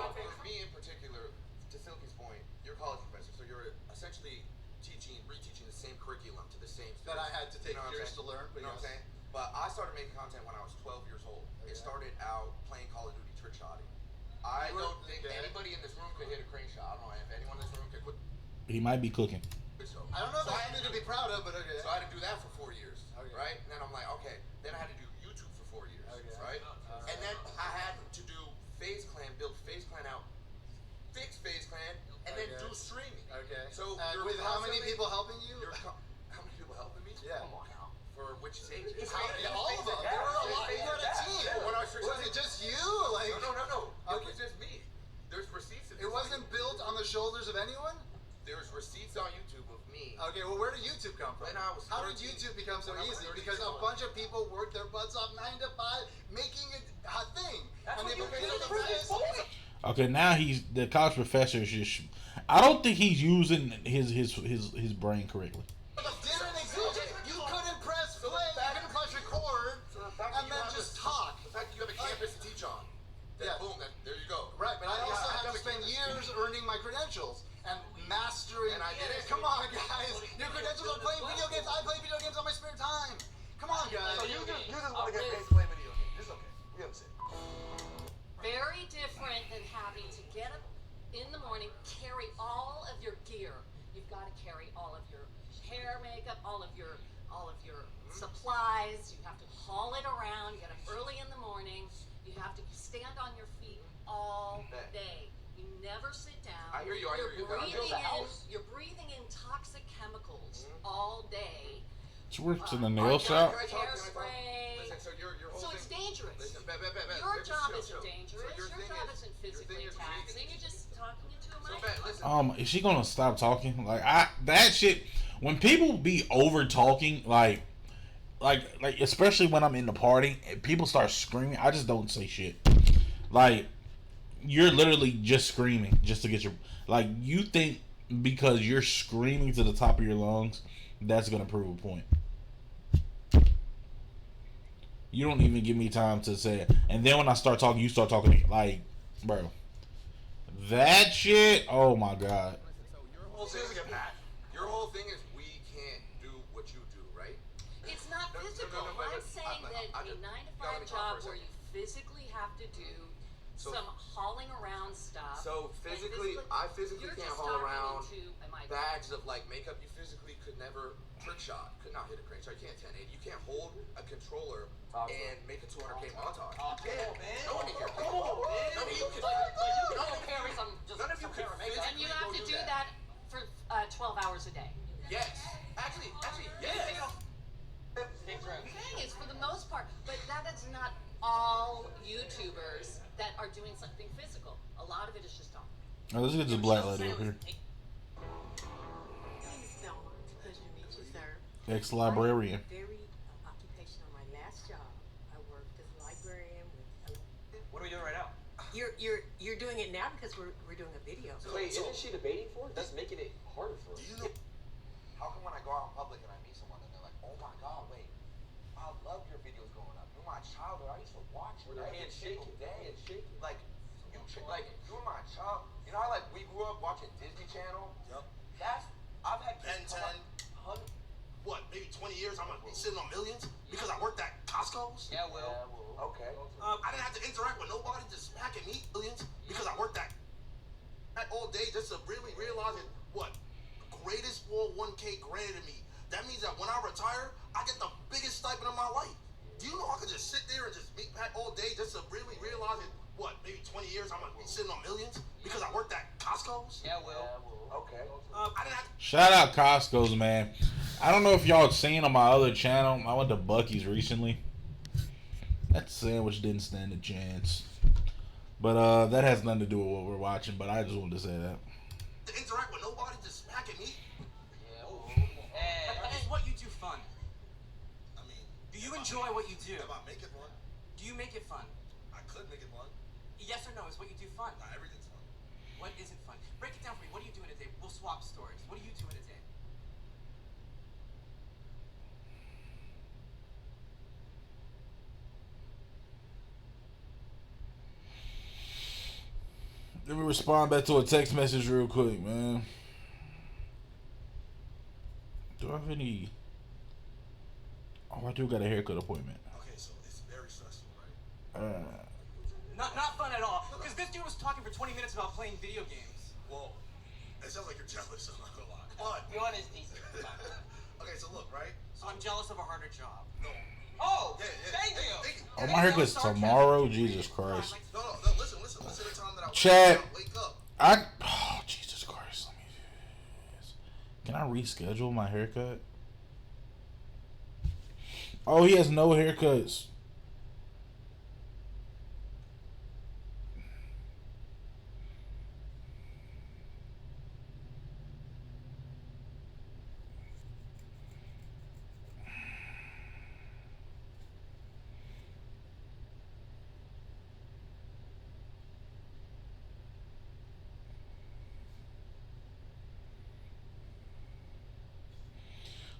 [SPEAKER 13] Me in particular, to Silky's point, you're a college professor, so you're essentially reteaching the same curriculum to the same students.
[SPEAKER 12] That I had to take
[SPEAKER 13] You know what I'm
[SPEAKER 12] years
[SPEAKER 13] saying?
[SPEAKER 12] to learn. But
[SPEAKER 13] You know what I'm saying? But I started making content when I was 12 years old. It started out playing Call of Duty trick shotting. I don't think anybody in this room could hit a crane shot. I don't know if anyone in this room could quit.
[SPEAKER 1] He might be cooking.
[SPEAKER 13] So,
[SPEAKER 12] I don't know if that's something to be proud of, but okay.
[SPEAKER 13] So I had to do that for 4 years, right? And then I'm like, okay. Then I had to do YouTube for 4 years, right? And then I had to do FaZe Clan, build FaZe Clan out, fix FaZe Clan, and then do streaming.
[SPEAKER 12] Okay.
[SPEAKER 13] So
[SPEAKER 12] with how many people helping you?
[SPEAKER 13] How many people helping me?
[SPEAKER 12] Yeah.
[SPEAKER 13] Come on now. For which stages?
[SPEAKER 12] All of them. There were a lot. You had a team. Was it just you? Like
[SPEAKER 13] No. It was just me. There's receipts.
[SPEAKER 12] It wasn't built on the shoulders of anyone?
[SPEAKER 13] There's receipts on YouTube of me.
[SPEAKER 12] Okay, well, where did YouTube come from?
[SPEAKER 13] When I was
[SPEAKER 12] How did
[SPEAKER 13] 13.
[SPEAKER 12] YouTube become so
[SPEAKER 13] When I was
[SPEAKER 12] easy?
[SPEAKER 13] 13
[SPEAKER 12] Because a
[SPEAKER 13] years old.
[SPEAKER 12] bunch of people worked their butts off 9 to 5, making it a thing.
[SPEAKER 8] That's
[SPEAKER 12] and
[SPEAKER 8] what
[SPEAKER 12] they
[SPEAKER 8] you
[SPEAKER 12] became
[SPEAKER 8] did
[SPEAKER 12] the
[SPEAKER 8] in
[SPEAKER 12] best.
[SPEAKER 1] Okay, now the college professor is just. I don't think he's using his brain correctly.
[SPEAKER 12] But didn't exist. You couldn't press play, you couldn't press record, and then just talk.
[SPEAKER 13] The fact that you have a campus to teach on. Then boom, there you go.
[SPEAKER 12] Right, but I also had to spend years earning my credentials and mastering.
[SPEAKER 13] And I did it.
[SPEAKER 12] Come on, guys. Your credentials are playing video games. I play video games on my spare time. Come on, guys.
[SPEAKER 13] So you just want to get paid to play video games. It's okay. We understand.
[SPEAKER 3] Very different than having to get up in the morning, carry all of your gear. You've got to carry all of your hair, makeup, all of your supplies. You have to haul it around. You get up early in the morning. You have to stand on your feet all day. You never sit down.
[SPEAKER 13] I hear you.
[SPEAKER 3] You're breathing in toxic chemicals all day.
[SPEAKER 1] She works in the nail shop.
[SPEAKER 3] Hairspray.
[SPEAKER 13] Listen, so your whole
[SPEAKER 3] So
[SPEAKER 13] thing,
[SPEAKER 3] it's dangerous.
[SPEAKER 13] Listen,
[SPEAKER 3] Your job isn't
[SPEAKER 13] chill.
[SPEAKER 3] dangerous.
[SPEAKER 13] So
[SPEAKER 3] Your
[SPEAKER 13] thing
[SPEAKER 3] job
[SPEAKER 13] is-
[SPEAKER 3] isn't
[SPEAKER 13] your
[SPEAKER 3] physically
[SPEAKER 13] thing is
[SPEAKER 3] taxing. You're just talking into a
[SPEAKER 13] So
[SPEAKER 3] microphone.
[SPEAKER 13] listen.
[SPEAKER 1] Is she gonna stop talking? Like that shit. When people be over talking, like especially when I'm in the party, and people start screaming. I just don't say shit. Like you're literally just screaming just to get your you think because you're screaming to the top of your lungs, that's gonna prove a point. You don't even give me time to say it, and then when I start talking, you start talking like, bro, that shit. Oh my god.
[SPEAKER 13] Your whole thing is we can't do what you do, right?
[SPEAKER 3] It's not physical. I'm saying that a 9 to 5 job where you physically have to do some hauling around stuff.
[SPEAKER 13] So physically, I physically can't haul around bags of like makeup. You physically could never trick shot, could not hit a crane shot. You can't 1080. You can't hold a controller and make a 200K montage. You can't. No one in here can. None of you can. None of you can physically
[SPEAKER 3] And you have
[SPEAKER 13] go
[SPEAKER 3] to do
[SPEAKER 13] that.
[SPEAKER 3] that for 12 hours a day.
[SPEAKER 13] Yes. Actually, yes.
[SPEAKER 3] The thing is, for the most part, but that is not all YouTubers that are doing something physical. A lot of it is just talking.
[SPEAKER 1] Oh, let's get this black lady up here.
[SPEAKER 14] Pleasure to meet you, sir.
[SPEAKER 1] Ex-librarian.
[SPEAKER 14] Very occupational. My last job, I worked as a librarian with.
[SPEAKER 5] What are we doing right now?
[SPEAKER 14] You're doing it now because we're doing a video.
[SPEAKER 5] Wait, isn't she debating for it? That's making it harder for her.
[SPEAKER 13] Do you know? How come when I go out in public and I meet someone and they're like, "Oh my God, wait, I love your videos growing up. You're my childhood. I used to watch you every single day." Like you were my child. You know how like we grew up watching Disney Channel? Yep. I've had
[SPEAKER 4] Ben 10. What? Maybe 20 years? I'm gonna be sitting on millions because I worked at Costco's.
[SPEAKER 5] Yeah, Will.
[SPEAKER 13] Okay.
[SPEAKER 4] I didn't have to interact with nobody, just smacking me millions because I worked that all day just to really realize that what the greatest 401k granted to me. That means that when I retire, I get the biggest stipend of my life. Do you know I could just sit there and just meat pack all day just to really realize that what maybe 20 years I'm gonna be sitting on millions because I worked at Costco's?
[SPEAKER 5] Yeah, Will.
[SPEAKER 13] Okay.
[SPEAKER 4] I didn't have to.
[SPEAKER 1] Shout out Costco's, man. I don't know if y'all seen on my other channel. I went to Buc-ee's recently, That sandwich didn't stand a chance. But that has nothing to do with what we're watching. But I just wanted to say that.
[SPEAKER 4] To interact with nobody, just smacking me.
[SPEAKER 15] Is what you do fun?
[SPEAKER 4] I mean,
[SPEAKER 15] Do you enjoy what you do?
[SPEAKER 4] if I make it fun,
[SPEAKER 15] Do you make it fun?
[SPEAKER 4] I could make it fun.
[SPEAKER 15] Yes or no? Is what you do fun?
[SPEAKER 4] Not everything's fun.
[SPEAKER 15] What isn't fun? Break it down for me. What do you do in a day? We'll swap stories. What do you do in a day?
[SPEAKER 1] Let me respond back to a text message real quick, man. Do I have any? Oh, I do got a haircut appointment.
[SPEAKER 4] Okay, so it's very stressful, right?
[SPEAKER 15] Not fun at all. Because this dude was talking for 20 minutes about playing video games.
[SPEAKER 4] Whoa. It sounds like you're jealous, I'm not gonna lie. But,
[SPEAKER 8] You want his decent.
[SPEAKER 4] okay, so look, right?
[SPEAKER 15] So I'm jealous of a harder job.
[SPEAKER 4] No.
[SPEAKER 8] Oh,
[SPEAKER 4] Yeah,
[SPEAKER 8] thank you.
[SPEAKER 1] Oh, my haircut's tomorrow. Jesus Christ.
[SPEAKER 4] No, listen to the time that I
[SPEAKER 1] Chad,
[SPEAKER 4] wake up.
[SPEAKER 1] Oh, Jesus Christ. Let me do this. Can I reschedule my haircut? Oh, he has no haircuts.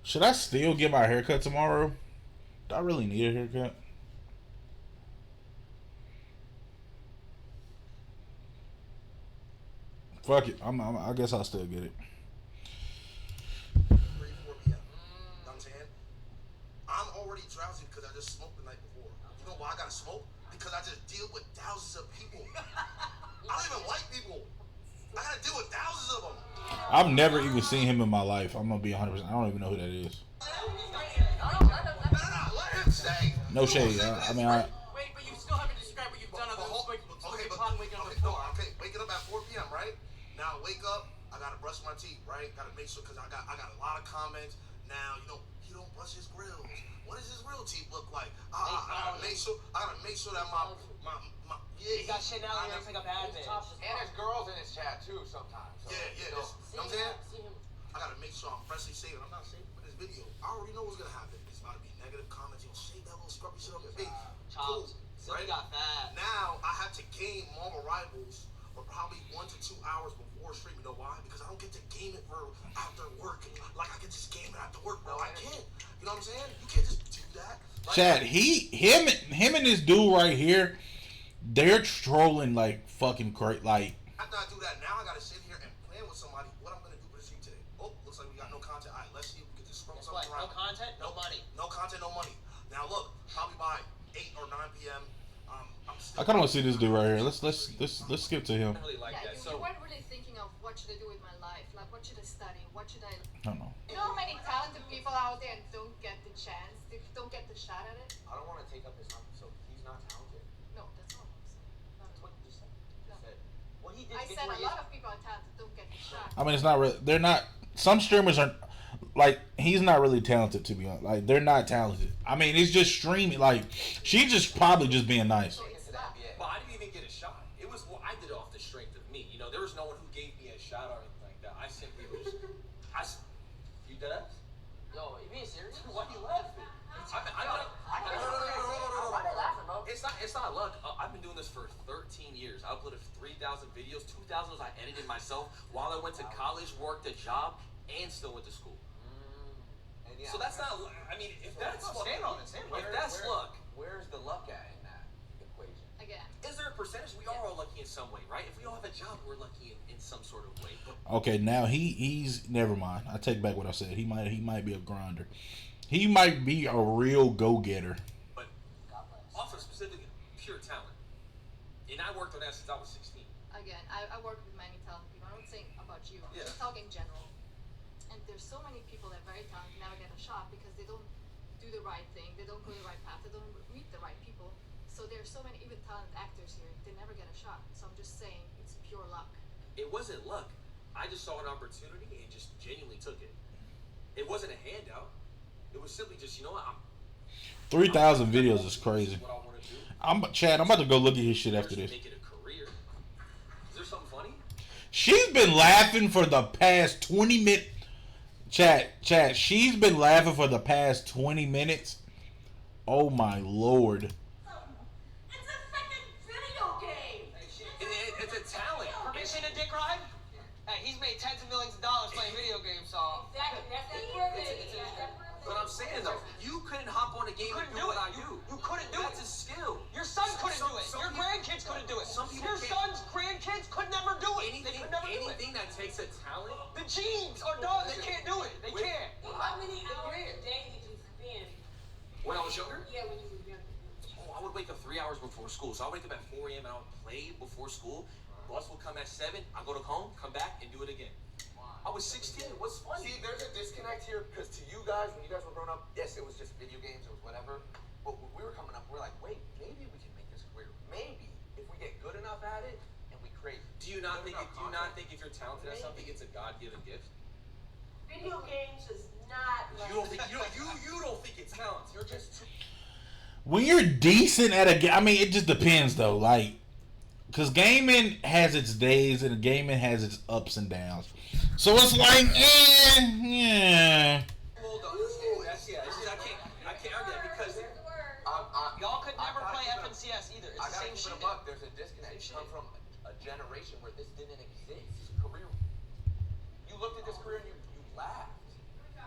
[SPEAKER 1] Should I still get my haircut tomorrow? Do I really need a haircut? Fuck it. I guess I'll still get it.
[SPEAKER 4] 3, 4 p.m. You know what I'm saying? I'm already drowsy because I just smoked the night before. You know why I gotta smoke? Because I just deal with thousands of people. I don't even like people. I gotta deal with thousands of them.
[SPEAKER 1] I've never even seen him in my life. I'm gonna be 100%. I don't even know who that is.
[SPEAKER 4] Let him say.
[SPEAKER 1] No shade. I mean,
[SPEAKER 15] Wait, but you still haven't described what you've done other than waking up at 4.
[SPEAKER 4] Okay, waking up at 4 p.m. Right? Now wake up. I gotta brush my teeth. Right? Gotta make sure because I got a lot of comments. Now he don't brush his grills. What does his real teeth look like? I gotta make sure that my
[SPEAKER 8] He got Chanel here. Looks like a bad bitch.
[SPEAKER 13] And there's girls in his chat too sometimes. So,
[SPEAKER 4] yeah. You know what I'm saying? I gotta make sure I'm freshly shaved. I'm not shaving for this video. I already know what's gonna happen. It's about to be negative comments. Shave that little scruffy shit on your face. Cool.
[SPEAKER 8] Right? Got fat.
[SPEAKER 4] Now I have to gain Marvel Rivals for probably 1 to 2 hours before stream. You know why? Because I don't get to game it for after work. Like I can just game it after work, bro. I can't. You know what I'm saying? You can't just do that. Like,
[SPEAKER 1] Chad, him and this dude right here, they're trolling like fucking crazy. Like,
[SPEAKER 4] after I do that, now I gotta sit here and plan with somebody what I'm gonna do for the stream today. Oh, looks like we got no content. All right, let's see if we can just scroll something around.
[SPEAKER 8] No content, no money.
[SPEAKER 4] No content, no money. Now look, probably by 8 or 9 p.m. I'm still.
[SPEAKER 1] I kind of want to see this dude right here. Let's skip to him.
[SPEAKER 5] I really like that.
[SPEAKER 11] You weren't really thinking of what should I do with my life, like what should I study, what should I.
[SPEAKER 1] I don't know.
[SPEAKER 11] You know how many talented people out there don't get the chance, they don't get the shot at it.
[SPEAKER 13] I don't want to take up his time, so he's not talented.
[SPEAKER 11] No, that's not what I'm saying.
[SPEAKER 13] That's what you said.
[SPEAKER 11] No.
[SPEAKER 8] What he did.
[SPEAKER 11] I said a lot of people are talented don't get the shot.
[SPEAKER 1] I mean, it's not really. They're not. Some streamers are like, he's not really talented, to be honest. Like, they're not talented. I mean, it's just streaming. Like, she's just probably just being nice.
[SPEAKER 9] But I didn't even get a shot. It was I did it off the strength of me. You know, there was no one who gave me a shot or anything like that. I simply was. You dead ass?
[SPEAKER 8] Yo, you being serious?
[SPEAKER 9] Why are you laughing? It's not luck. I've been doing this for 13 years. I uploaded 3,000 videos. 2,000 was I edited myself while I went to college, worked a job, and still went to school.
[SPEAKER 13] Yeah,
[SPEAKER 9] so that's not. I mean, if that's luck,
[SPEAKER 13] stand on it. Stand on it.
[SPEAKER 9] If that's luck,
[SPEAKER 13] where's the luck at in that equation?
[SPEAKER 11] Again,
[SPEAKER 9] is there a percentage? We are all lucky in some way, right? If we all have a job, we're lucky in some sort of way. But
[SPEAKER 1] Okay, now he's never mind. I take back what I said. He might be a grinder. He might be a real go-getter.
[SPEAKER 9] But off of specifically pure talent, and I worked on that since I was 16.
[SPEAKER 11] again, I work with many talented people. I'm not saying about you. I'm
[SPEAKER 9] Yeah.
[SPEAKER 11] just talking general. And there's so many people that are very talented never get a shot because they don't do the right thing. They don't go the right path. They don't meet the right people. So there's so many even talented actors here. They never get a shot. So I'm just saying it's pure luck.
[SPEAKER 9] It wasn't luck. I just saw an opportunity and just genuinely took it. It wasn't a handout. It was simply just, you know what?
[SPEAKER 1] 3,000 videos is crazy.
[SPEAKER 9] What I want to do.
[SPEAKER 1] Chad. I'm about to go look at his shit after this.
[SPEAKER 5] Make it a career. Is there something funny?
[SPEAKER 1] She's been laughing for the past 20 minutes. Chad. She's been laughing for the past 20 minutes. Oh my lord.
[SPEAKER 3] It's a fucking video game.
[SPEAKER 15] It's a talent. Permission to dick ride? Hey, he's made tens of millions of dollars playing video games, so.
[SPEAKER 3] Exactly. That's the privilege.
[SPEAKER 5] But I'm saying though, you couldn't hop on a game and do what I do.
[SPEAKER 15] You couldn't do
[SPEAKER 5] That's
[SPEAKER 15] it.
[SPEAKER 5] a skill.
[SPEAKER 15] Your son couldn't do it. Your grandkids couldn't do it. Your son's grandkids could never do it. They could never do it.
[SPEAKER 5] Anything that takes a talent.
[SPEAKER 15] The genes are done. They can't do it. They can't.
[SPEAKER 3] How many hours a day did you spend?
[SPEAKER 5] When I was younger?
[SPEAKER 3] Yeah, when you were younger.
[SPEAKER 5] Oh, I would wake up 3 hours before school. So I wake up at 4 a.m. and I would play before school. Bus will come at 7. I go to home, come back, and do it again. I was 16. What's funny?
[SPEAKER 13] See, there's a disconnect here because to you guys, when you guys were growing up, yes, it was just video games, it was whatever. But when we were coming up, we're like, wait, maybe we can make this career. Maybe if we get good enough at it and we create.
[SPEAKER 5] Do you not think if you're talented at something, it's a God-given gift?
[SPEAKER 3] Video games is not like...
[SPEAKER 5] You don't think it's talent. You're just too...
[SPEAKER 1] When you're decent at a game, I mean, it just depends though. Like, because gaming has its days and gaming has its ups and downs. So it's like, yeah.
[SPEAKER 5] Hold on. I can't argue that because
[SPEAKER 15] Y'all could never play FNCS either. It's
[SPEAKER 13] I
[SPEAKER 15] the
[SPEAKER 13] gotta
[SPEAKER 15] same
[SPEAKER 13] keep
[SPEAKER 15] shit.
[SPEAKER 13] it a buck. There's a disconnect. You come from a generation where this didn't exist. Career. You looked at this career and you laughed.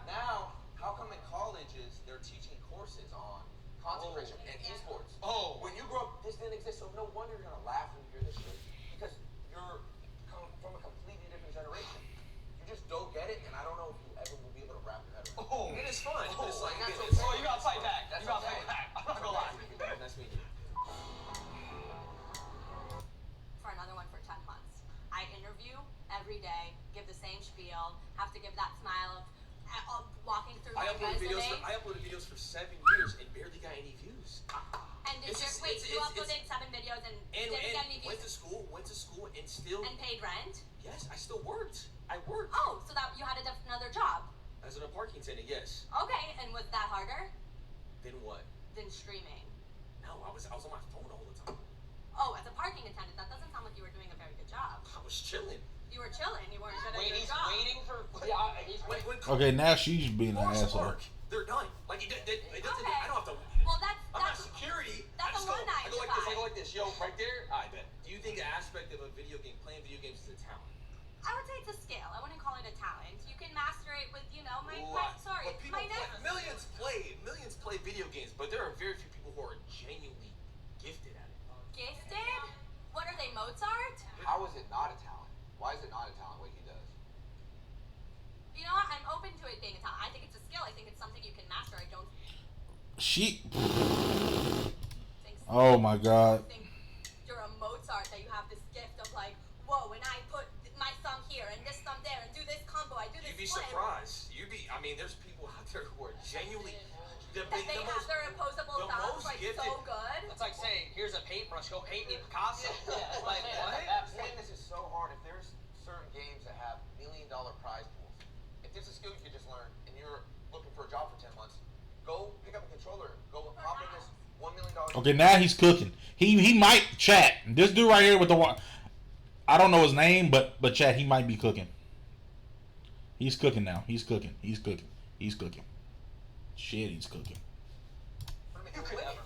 [SPEAKER 13] Now, how come in colleges they're teaching courses on concentration and esports?
[SPEAKER 15] Oh.
[SPEAKER 13] When you grow up, this didn't exist. So no wonder you're gonna laugh when you hear this shit because you're from a completely different generation. You just don't get it, and I don't know if you ever will be able to wrap your head around it.
[SPEAKER 5] Oh, it is fine. But it's like,
[SPEAKER 15] Oh, you gotta fight back. You gotta fight back. I'm not gonna lie.
[SPEAKER 5] That's me.
[SPEAKER 16] For another one for 10 months. I interview every day, give the same spiel, have to give that smile of walking through my resume.
[SPEAKER 5] I uploaded videos for 7 years and barely got any views.
[SPEAKER 16] And you uploaded 7 videos and didn't get any views?
[SPEAKER 5] Went to school and still...
[SPEAKER 16] And paid rent?
[SPEAKER 5] Yes, I still worked. I worked.
[SPEAKER 16] Oh, so that you had another job?
[SPEAKER 5] As a parking attendant, yes.
[SPEAKER 16] Okay, and was that harder?
[SPEAKER 5] Then what?
[SPEAKER 16] Than streaming?
[SPEAKER 5] No, I was on my phone all the time.
[SPEAKER 16] Oh, as a parking attendant, that doesn't sound like you were doing a very good job.
[SPEAKER 5] I was chilling.
[SPEAKER 16] You were chilling. You weren't good at your job.
[SPEAKER 15] Waiting for...
[SPEAKER 1] Okay, now she's being an asshole.
[SPEAKER 5] They're done. Like, it doesn't...
[SPEAKER 16] Okay.
[SPEAKER 5] I don't have to...
[SPEAKER 16] Well,
[SPEAKER 5] I'm not security.
[SPEAKER 16] That's a one night.
[SPEAKER 5] I go like this. Yo, right there. I bet. Do you think the aspect of a video game, playing video games, is a talent?
[SPEAKER 16] I would say it's a skill. I wouldn't call it a talent. You can master it with, my
[SPEAKER 5] Millions play video games, but there are very few people who are genuinely gifted at it.
[SPEAKER 16] Gifted? What are they, Mozart?
[SPEAKER 13] How is it not a talent? Why is it not a talent what he does?
[SPEAKER 16] You know what? I'm open to it being a talent. I think it's a skill. I think it's something you can master. I don't
[SPEAKER 1] She. Oh my God.
[SPEAKER 16] think you're a Mozart, that you have this gift of like, whoa, when I put my thumb here and this thumb there and do this combo, I do this.
[SPEAKER 5] You'd be
[SPEAKER 16] flip.
[SPEAKER 5] surprised. There's people out there who are genuinely...
[SPEAKER 16] That they have their opposable thumbs like so good.
[SPEAKER 15] It's like saying, here's a paintbrush, go paint me Picasso.
[SPEAKER 13] Yeah,
[SPEAKER 15] Like, what?
[SPEAKER 13] Saying this is so hard. If there's certain games that have $1 million prize pools, if there's a skill you could just learn and you're looking for a job for 10 months, go pick up a controller, go hop in this $1 million.
[SPEAKER 1] Okay, now he's cooking. He might chat. This dude right here with the I don't know his name, but chat, he might be cooking. He's cooking now. He's cooking. Shit, he's cooking.
[SPEAKER 15] You could never.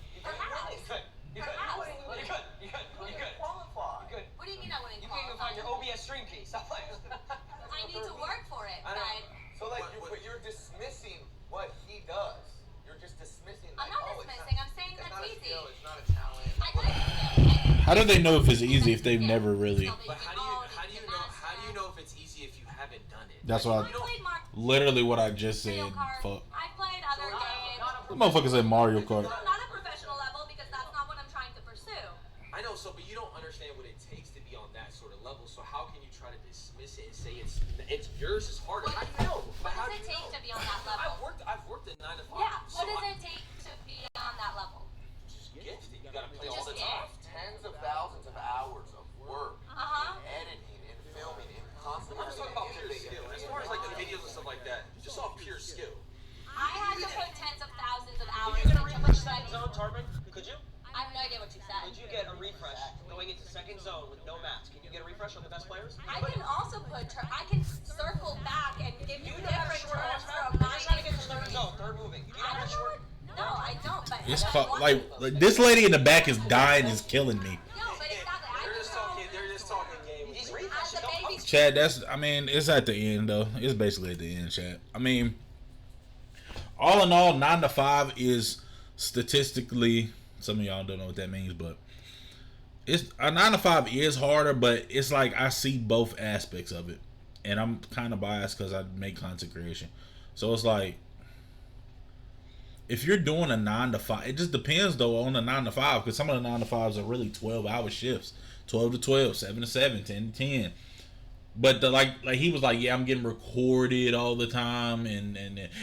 [SPEAKER 15] You could.
[SPEAKER 13] Qualify.
[SPEAKER 15] You could.
[SPEAKER 16] What do you mean I wouldn't
[SPEAKER 15] You can't even find your OBS stream key. Stop playing.
[SPEAKER 16] I need to work for it,
[SPEAKER 15] I know.
[SPEAKER 16] but
[SPEAKER 13] So like, you're dismissing what he does. You're just dismissing.
[SPEAKER 16] I'm not dismissing. I'm saying
[SPEAKER 13] it's
[SPEAKER 16] that's
[SPEAKER 13] not a
[SPEAKER 16] easy.
[SPEAKER 13] skill. It's not a talent.
[SPEAKER 16] I know it's a skill.
[SPEAKER 1] How do they know if it's easy if they've never really?
[SPEAKER 5] But how do you know if it's easy if you haven't done it?
[SPEAKER 1] That's what literally what I just said. Fuck.
[SPEAKER 16] I played other games.
[SPEAKER 1] The motherfucker said Mario Kart.
[SPEAKER 16] Not a professional level because that's not what I'm trying to pursue.
[SPEAKER 5] I know, but you don't understand what it takes to be on that sort of level. So how can you try to dismiss it and say it's yours is harder? I know.
[SPEAKER 16] What does it take to be on that level?
[SPEAKER 5] I've worked at 9 to 5.
[SPEAKER 16] Yeah. What does it take to be on that level?
[SPEAKER 5] Just gifted. You gotta play all the time.
[SPEAKER 13] Tens of thousands of hours of work,
[SPEAKER 16] Uh-huh.
[SPEAKER 13] and editing, and filming, and constantly.
[SPEAKER 5] I'm just talking about pure skill. As far as like the videos and stuff like that, just off pure skill.
[SPEAKER 16] I had to put tens of thousands of hours.
[SPEAKER 15] If you're gonna reach that zone, Tarvin, could you?
[SPEAKER 16] I have no idea. idea what you said.
[SPEAKER 8] Would you get a refresh going into second zone with no mats? Can you get a refresh on the best players?
[SPEAKER 16] I can also I can circle back and give you different turns from
[SPEAKER 8] I'm
[SPEAKER 16] my
[SPEAKER 8] just trying to get to third zone, third moving. You
[SPEAKER 16] I
[SPEAKER 8] know
[SPEAKER 16] don't know what, no, I don't, but
[SPEAKER 1] It's like this lady in the back is dying, is killing me.
[SPEAKER 16] no, but exactly.
[SPEAKER 8] They're just talking game. These refreshes don't come.
[SPEAKER 1] Chad, it's at the end though. It's basically at the end, Chad. I mean, all in all, 9 to 5 is statistically, some of y'all don't know what that means, but it's a 9 to 5 is harder, but it's like I see both aspects of it, and I'm kind of biased because I make content creation, so it's like if you're doing a 9 to 5, it just depends though on the 9 to 5, because some of the 9 to 5s are really 12-hour shifts, 12 to 12, 7 to 7, 10 to 10. But like he was like, yeah, I'm getting recorded all the time, and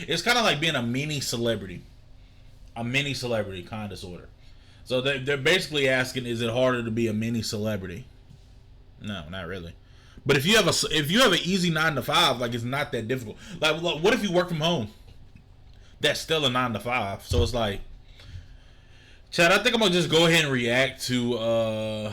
[SPEAKER 1] it's kind of like being a mini celebrity kind of sort of. So they're basically asking, is it harder to be a mini celebrity? No, not really. But if you have an easy 9 to 5, like it's not that difficult. Like, what if you work from home? That's still a 9 to 5. So it's like, Chad, I think I'm gonna just go ahead and react to